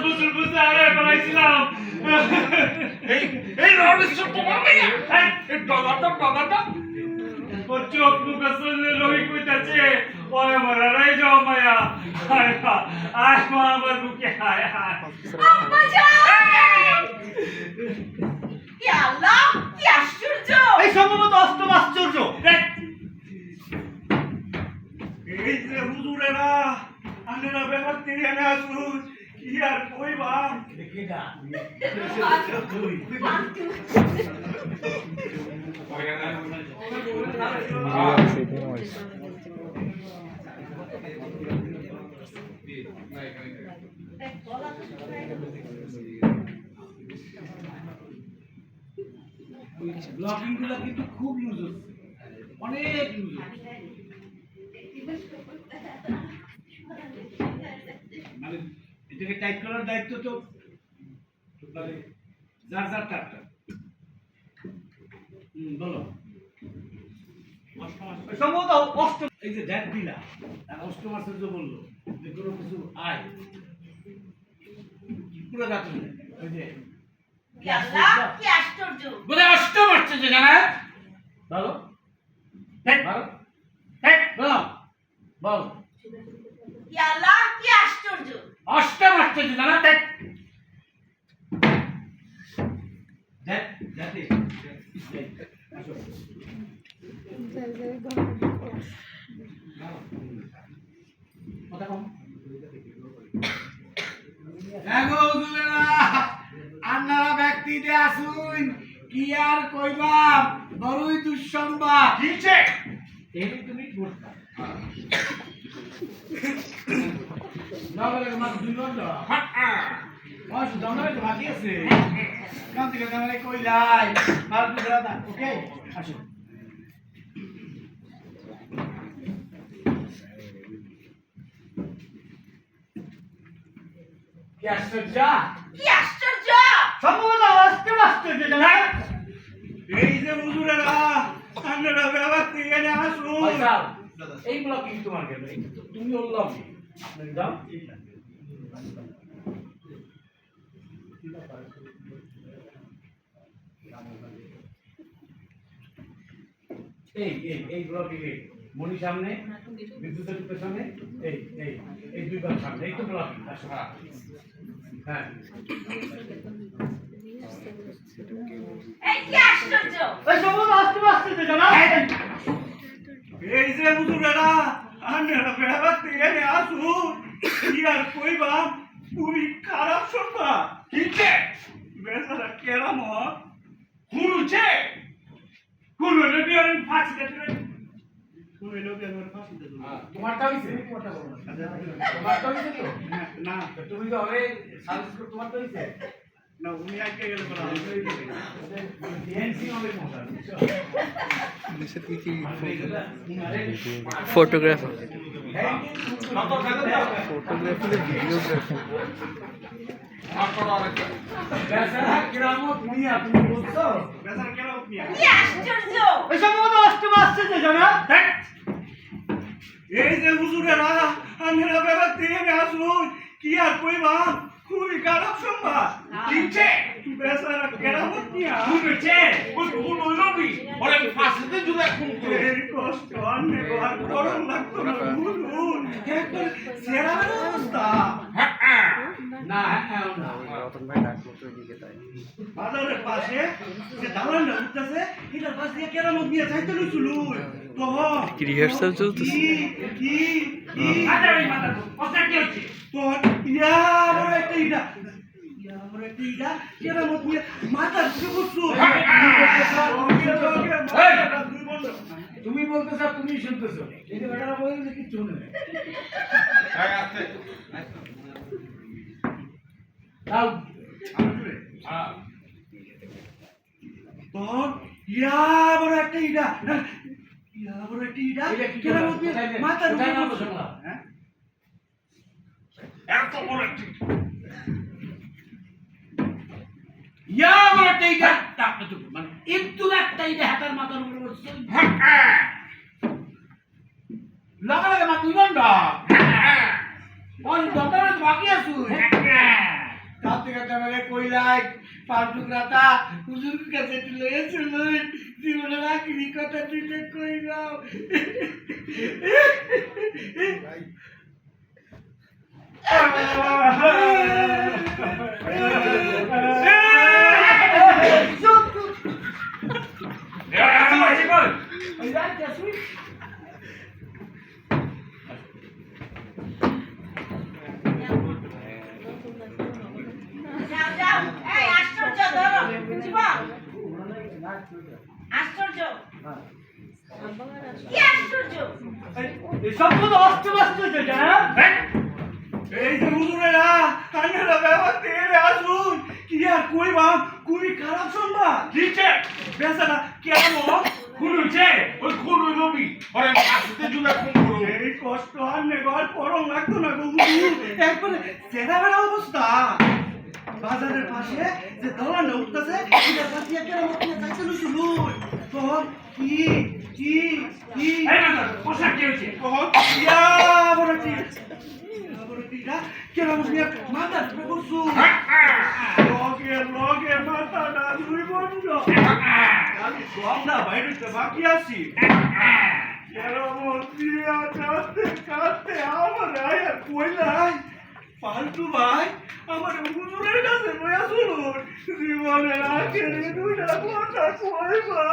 বছর বসে আরে বানাইছিলাম এই রহস্য তোমার মেয়ে এই ডলারটা ওর চোখ মুখ আসলে রবি কইতাছে ওরে মরারাই যাও মায়া আয় মা আমার বুকে আয় আম্মা যান কি আল্লাহ কি আশ্চর্য এই সম্ভবত অষ্টম আশ্চর্য। এই যে হুজুরেরা আনেরা ব্যাপার থেকে এনে আসুন কি আর কইবা ব্লকিং গুলো কিন্তু খুব ইউজ হচ্ছে, অনেক ইউজ হচ্ছে। মানে এটাকে টাইপ করার দায়িত্ব তো মানে যার টাকা। বলো সম্ভবত অষ্টম, এই যে ড্যাট দিলা অষ্টম আশ্চর্য বললো যে কোনো কিছু আয় পুরো গাছ ওই যে কি আল্লাহ কি আশ্চর্য বলে অষ্টম আশ্চর্য জানা বলো বলো বলো বল কি আল্লাহ কি আশ্চর্য অষ্টম আশ্চর্য জানা দেখ দেখ দেখ আসো কথা কম এগো হুজুরেরা আন্নারা ব্যক্তি দে আসুন কি আর কইবা বড়ই দুঃসংবাদ কিছে এই তুমি বলতা না বলে আমার দুই ঘন্টা ওই দমরে তো বাকি আছে কাম থেকে দমরে কইলাই আর দুরা দা ওকে আসো কি আশ্চর্য কি আশ্চর্য সম্ভবত অষ্টম আশ্চর্য জানা এই যে হুজুরেরা আনেরা ব্যাপার থেকে এনে আসুন এই ব্লকিং তোমার কেন তুমি বললাম আপনি দাও এই ব্লকিং মনি সামনে বিদ্যুতের পেছনে এই দুইবার সামনে এই তো ব্লকিং হ্যাঁ এই কি আশ্চর্য এই সম্ভবত অষ্টম আশ্চর্য জানা এই যে হুজুরেরা আনেরা ব্যাপার থেকে এনে আসুন কি আর কইবা খুবই খারাপ সংবাদ কিছে বেচারা কেরামত হুরুছে কুলুলে বিয়ারেন ফাঁসিতে তুলে কুলুলে বিয়ারেন ফাঁসিতে তুলে তোমারটা হইছে তোমারটা হইছে তো না তুমি তো হবে সার্ভিস করে তোমারটা হইছে না উনি আজকে গেলে পরে ডিএনসি হবে মোটা फोटोग्राफर বেচারা কিরামত মিয়া তুমি বলছো বেচারা কেরামত নিয়ে কি আশ্চর্য এই সম্ভবত অষ্টম আশ্চর্য জানা এই যে হুজুরেরা আনেরা ব্যাপার থেকে এনে আসুন কি আর কইবা খুবই খারাপ সংবাদ কিছে বেচারা কেরামত নিয়ে হুরুছে ওই কুলুলবি ওরে ফাসিতে জুড়ে খুন করে এই কষ্ট অনেক আর করুন লাগতো না হুজুর একবার সেরার অবস্থা না হ্যাঁ না বাজারের পাশে যে দালানটা উঠতেছে এটার পাশ দিয়ে কেরামত নিয়ে যাইতে লইছিল তখন কি রিহার্সাল চলতেছে? কি আরে ওই মাথা কথা কি হচ্ছে তখন ইয়া বড় একটা ইটা কেরামত নিয়ে মাথা ঢুকে পড়ছো তুমি বলতেছ তুমি শুনতেছো এই যে বেটারা বলছে যে কিছু শুনে দাও তখন ইয়া বড় একটা ইটা কেরামত নিয়ে মাথা ঢুকে পড়ছো হ্যাঁ এত বড় একটি ইয়া বড় টাইটা আপনি তো মানে একটু একটা ইটা হাতের মাথার উপরে বসছে লাগা লাগা মা তুই বন্ধ ওই দরকার বাকি আছু আমাকে কইলাই পাল্টু রাতা হুজুর কাছে লয়েছিল জীবনে রাখিনি কথা দিতে কইলাম যাও যাও এই আশ্চর্য ধরো জীবন আশ্চর্য কি আশ্চর্য এসব তো আশ্চর্য জানা এই যে হুজুরেরা আন্নেরা ব্যাপার তেলে আসুন কি আর কইবাম খুবই খারাপ সংবাদ দিছে বেচারা কেমন খুন হইছে ওই খুন হইল বি ওরে ফাঁসিতে জুলা খুন করো এই কষ্ট আর নেগর করম লাগতো না গো হুজুর একবারে চেনা বেড়া অবস্থা বাজারের পাশে যে দলানে উঠতেছে এটা পাশে একটা মতিয়া চাইছিল শুনুন তখন কি এই না পোশাক কি হইছে তখন ইয়া বড় কি বড় কিটা কেন মুসলিম মাথা ঢুকে করছু লগে মাথাটা দুই বন্ধ আমি সোমনা বাইরে বাকি আছি পাল্টু ভাই আমার হুজুরের কাছে বয়া শুনুন জীবনের আখেরে দুইটা কথা কইবা